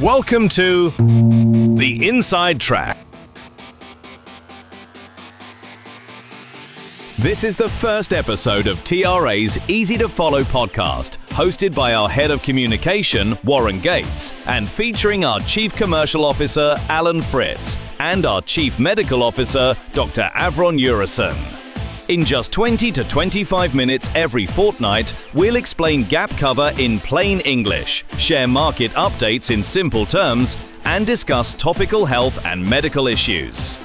Welcome to The Inside Track. This is the first episode of TRA's Easy to Follow podcast, hosted by our Head of Communication, Warren Gates, and featuring our Chief Commercial Officer, Alan Fritz, and our Chief Medical Officer, Dr. Avron Urison. In just 20 to 25 minutes every fortnight, we'll explain gap cover in plain English, share market updates in simple terms, and discuss topical health and medical issues.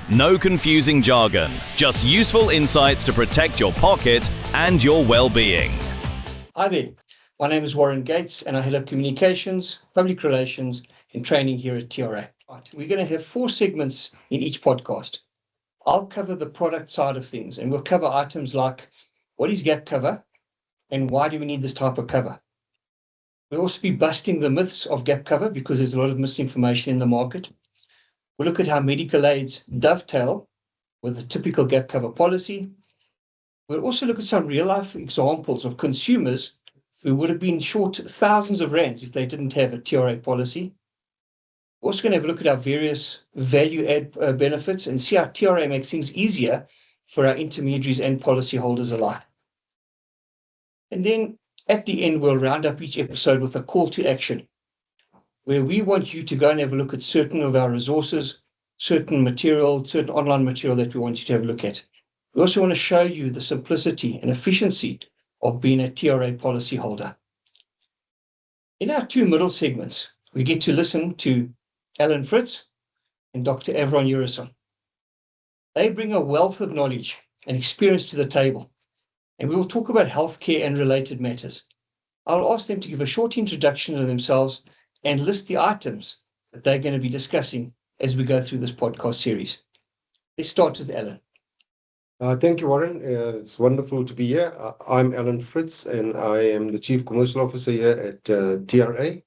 No confusing jargon, just useful insights to protect your pocket and your well-being. Hi there, my name is Warren Gates and I head up communications, public relations and training here at TRA. Right, we're going to have 4 segments in each podcast. I'll cover the product side of things and we'll cover items like what is gap cover and why do we need this type of cover. We'll also be busting the myths of gap cover because there's a lot of misinformation in the market. We'll look at how medical aids dovetail with a typical gap cover policy. We'll also look at some real-life examples of consumers who would have been short thousands of rands if they didn't have a TRA policy. We're also going to have a look at our various value-add benefits and see how TRA makes things easier for our intermediaries and policyholders alike. And then at the end, we'll round up each episode with a call to action, where we want you to go and have a look at certain of our resources, certain material, certain online material that we want you to have a look at. We also want to show you the simplicity and efficiency of being a TRA policyholder. In our 2 middle segments, we get to listen to Alan Fritz and Dr. Avron Urison. They bring a wealth of knowledge and experience to the table, and we will talk about healthcare and related matters. I'll ask them to give a short introduction to themselves and list the items that they're going to be discussing as we go through this podcast series. Let's start with Alan. Thank you, Warren. It's wonderful to be here. I'm Alan Fritz, and I am the Chief Commercial Officer here at TRA.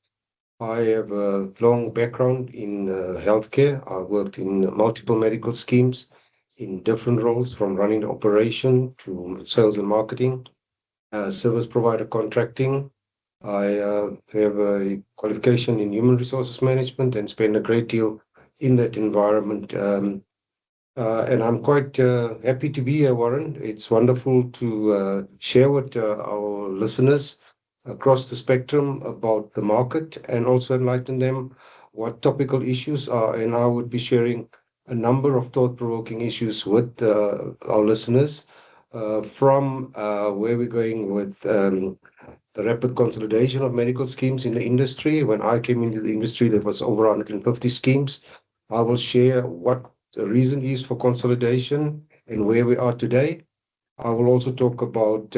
I have a long background in healthcare. I've worked in multiple medical schemes in different roles, from running the operation to sales and marketing, service provider contracting. I have a qualification in human resources management and spend a great deal in that environment. And I'm quite happy to be here, Warren. It's wonderful to share with our listeners across the spectrum about the market and also enlighten them what topical issues are. And I would be sharing a number of thought-provoking issues with our listeners from where we're going with the rapid consolidation of medical schemes in the industry. When I came into the industry, there was over 150 schemes. I will share what the reason is for consolidation and where we are today. I will also talk about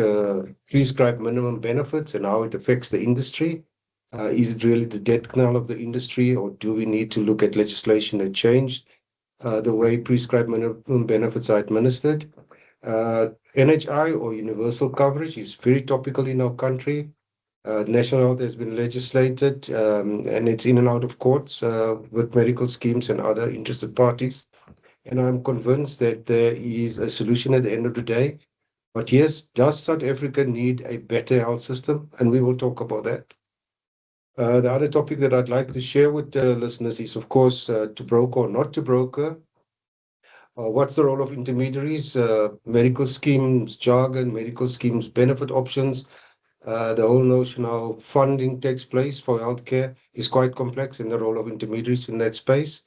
prescribed minimum benefits and how it affects the industry. Is it really the death knell of the industry, or do we need to look at legislation that changed the way prescribed minimum benefits are administered? NHI, or universal coverage, is very topical in our country. National health has been legislated and it's in and out of courts with medical schemes and other interested parties. And I'm convinced that there is a solution at the end of the day. But yes, does South Africa need a better health system? And we will talk about that. The other topic that I'd like to share with the listeners is, of course, to broker or not to broker. What's the role of intermediaries, medical schemes, jargon, medical schemes, benefit options? The whole notion how funding takes place for healthcare is quite complex, and the role of intermediaries in that space.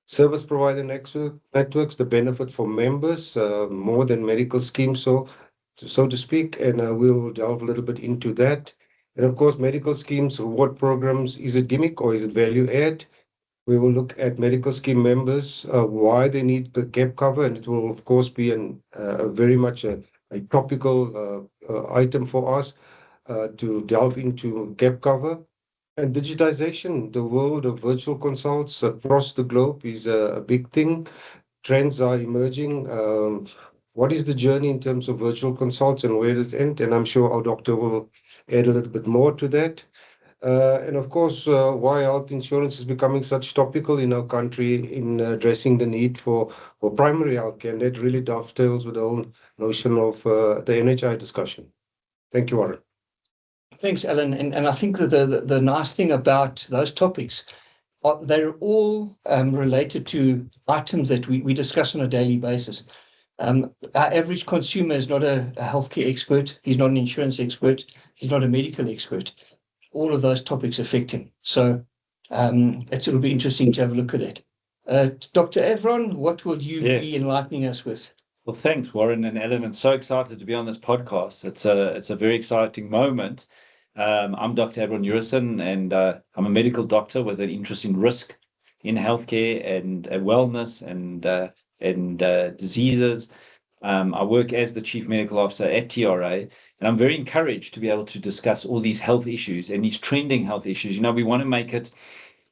Service provider networks, the benefit for members, more than medical schemes, so to speak, and we'll delve a little bit into that. And of course, medical schemes, reward programs, is it gimmick or is it value add? We will look at medical scheme members, why they need the gap cover, and it will of course be very much a topical item for us to delve into gap cover. And digitization, the world of virtual consults across the globe is a big thing. Trends are emerging. What is the journey in terms of virtual consults and where does it end? And I'm sure our doctor will add a little bit more to that. And of course, why health insurance is becoming such topical in our country in addressing the need for primary healthcare. And that really dovetails with the whole notion of the NHI discussion. Thank you, Warren. Thanks, Alan. And I think that the nice thing about those topics are they're all related to items that we discuss on a daily basis. Our average consumer is not a healthcare expert. He's not an insurance expert. He's not a medical expert. All of those topics affect him. So it'll be interesting to have a look at it. Dr. Avron, what will you be enlightening us with? Well, thanks, Warren and Ellen. I'm so excited to be on this podcast. It's a very exciting moment. I'm Dr. Avron Urison, and I'm a medical doctor with an interest in risk in healthcare and wellness and diseases. I work as the Chief Medical Officer at TRA, and I'm very encouraged to be able to discuss all these health issues and these trending health issues.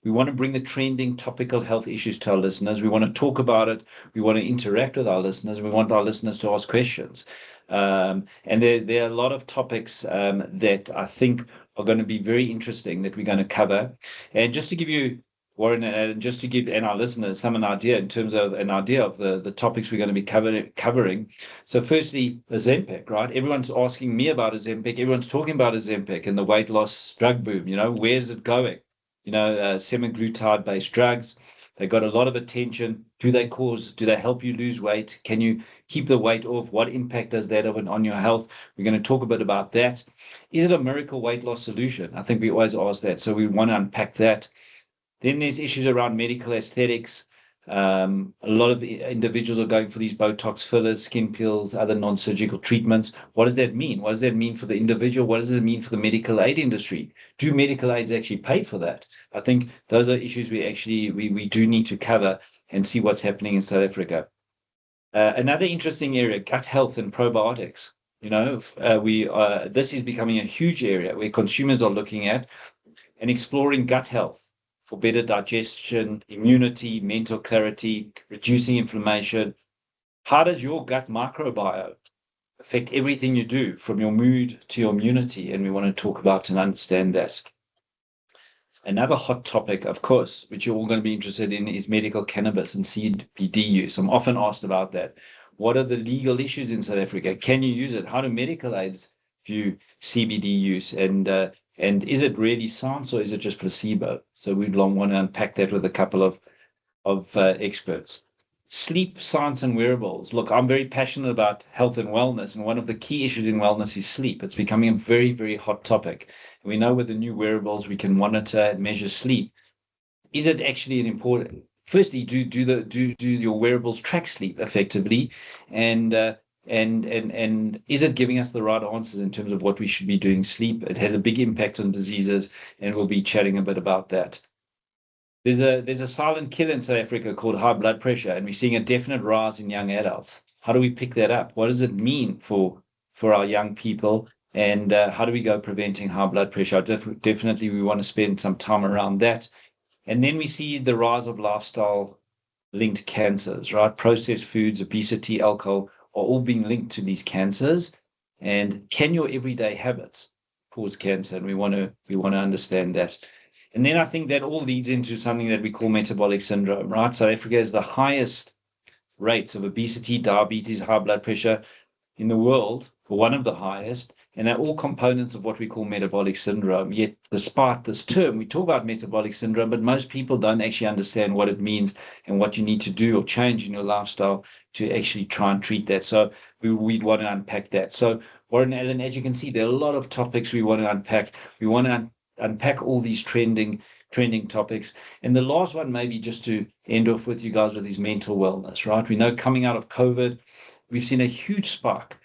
We want to bring the trending topical health issues to our listeners. We want to talk about it. We want to interact with our listeners. We want our listeners to ask questions. And there are a lot of topics that I think are going to be very interesting that we're going to cover. And just to give you, Warren, and just to give our listeners an idea of the topics we're going to be covering. So firstly, Ozempic, right? Everyone's asking me about Ozempic. Everyone's talking about Ozempic and the weight loss drug boom. Where's it going? Semaglutide-based drugs. They got a lot of attention. Do they help you lose weight? Can you keep the weight off? What impact does that have on your health? We're going to talk a bit about that. Is it a miracle weight loss solution? I think we always ask that. So we want to unpack that. Then there's issues around medical aesthetics. A lot of individuals are going for these Botox fillers, skin peels, other non-surgical treatments. What does that mean? What does that mean for the individual? What does it mean for the medical aid industry? Do medical aids actually pay for that? I think those are issues we do need to cover and see what's happening in South Africa. Another interesting area, gut health and probiotics. This is becoming a huge area where consumers are looking at and exploring gut health for better digestion, immunity, mental clarity, reducing inflammation. How does your gut microbiome affect everything you do, from your mood to your immunity? And we want to talk about and understand that. Another hot topic, of course, which you're all going to be interested in, is medical cannabis and CBD use. I'm often asked about that. What are the legal issues in South Africa? Can you use it? How do medical aids view CBD use? And is it really science, or is it just placebo? So we'd want to unpack that with a couple of experts. Sleep, science, and wearables. Look, I'm very passionate about health and wellness, and one of the key issues in wellness is sleep. It's becoming a very, very hot topic. We know with the new wearables we can monitor and measure sleep. Is it actually an important? Firstly, do your wearables track sleep effectively, and is it giving us the right answers in terms of what we should be doing? Sleep, it has a big impact on diseases, and we'll be chatting a bit about that. There's a silent killer in South Africa called high blood pressure, and we're seeing a definite rise in young adults. How do we pick that up? What does it mean for our young people? And how do we go preventing high blood pressure? Definitely, we want to spend some time around that. And then we see the rise of lifestyle-linked cancers, right? Processed foods, obesity, alcohol are all being linked to these cancers. And can your everyday habits cause cancer? And we want to understand that. And then I think that all leads into something that we call metabolic syndrome, right? South Africa has the highest rates of obesity, diabetes, high blood pressure in the world, or one of the highest. And they're all components of what we call metabolic syndrome. Yet, despite this term, we talk about metabolic syndrome, but most people don't actually understand what it means and what you need to do or change in your lifestyle to actually try and treat that. So we'd want to unpack that. So Warren and Ellen, as you can see, there are a lot of topics we want to unpack. We want to unpack all these trending topics. And the last one, maybe just to end off with you guys, with is mental wellness, right? We know coming out of COVID, we've seen a huge spike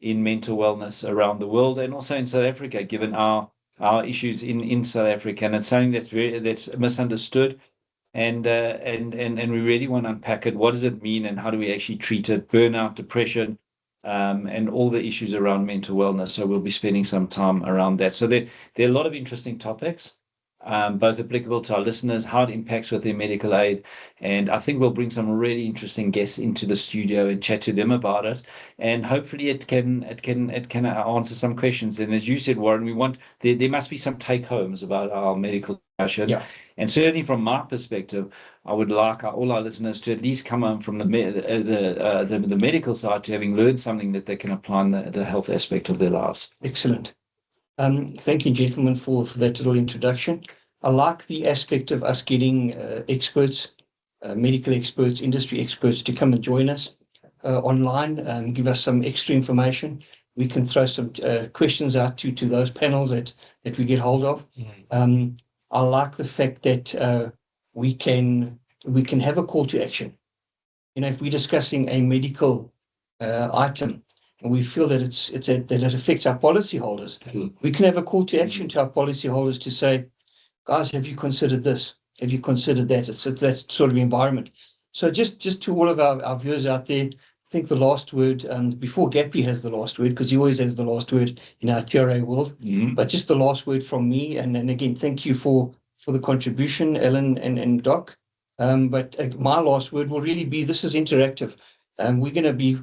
in mental wellness around the world and also in South Africa, given our issues in South Africa. And it's something that's misunderstood. And we really want to unpack it. What does it mean, and how do we actually treat it? Burnout, depression, and all the issues around mental wellness. So we'll be spending some time around that. So there are a lot of interesting topics, both applicable to our listeners, how it impacts with their medical aid. And I think we'll bring some really interesting guests into the studio and chat to them about it. And hopefully it can answer some questions. And as you said, Warren, there must be some take homes about our medical discussion. Yeah. And certainly from my perspective, I would like all our listeners to at least come home from the medical side to having learned something that they can apply in the health aspect of their lives. Excellent. Thank you, gentlemen, for that little introduction. I like the aspect of us getting experts, medical experts, industry experts to come and join us online and give us some extra information. We can throw some questions out to those panels that we get hold of. I like the fact that we can have a call to action. You know, if we're discussing a medical item and we feel that that it affects our policyholders, we can have a call to action to our policyholders to say, guys, have you considered this? Have you considered that? It's that sort of environment. So just to all of our viewers out there, I think the last word, before Gappy has the last word, because he always has the last word in our TRA world, but just the last word from me. And again, thank you for the contribution, Ellen and Doc. But my last word will really be, this is interactive. We're going to be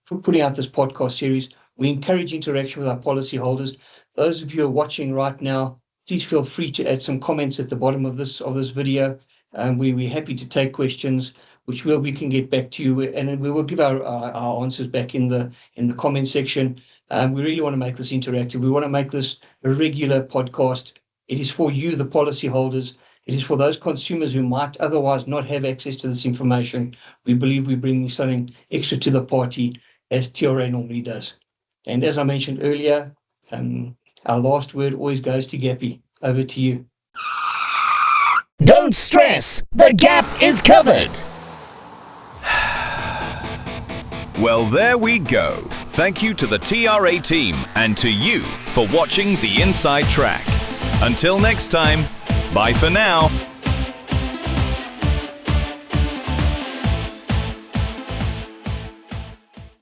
putting out this podcast series. We encourage interaction with our policyholders. Those of you who are watching right now, please feel free to add some comments at the bottom of this video. We're happy to take questions, which we can get back to you, and we will give our answers back in the comment section. We really want to make this interactive. We want to make this a regular podcast. It is for you, the policyholders. It is for those consumers who might otherwise not have access to this information. We believe we're bringing something extra to the party, as TRA normally does. And as I mentioned earlier, our last word always goes to Gappy. Over to you. Don't stress, the gap is covered. Well, there we go. Thank you to the TRA team and to you for watching the Inside Track. Until next time, bye for now.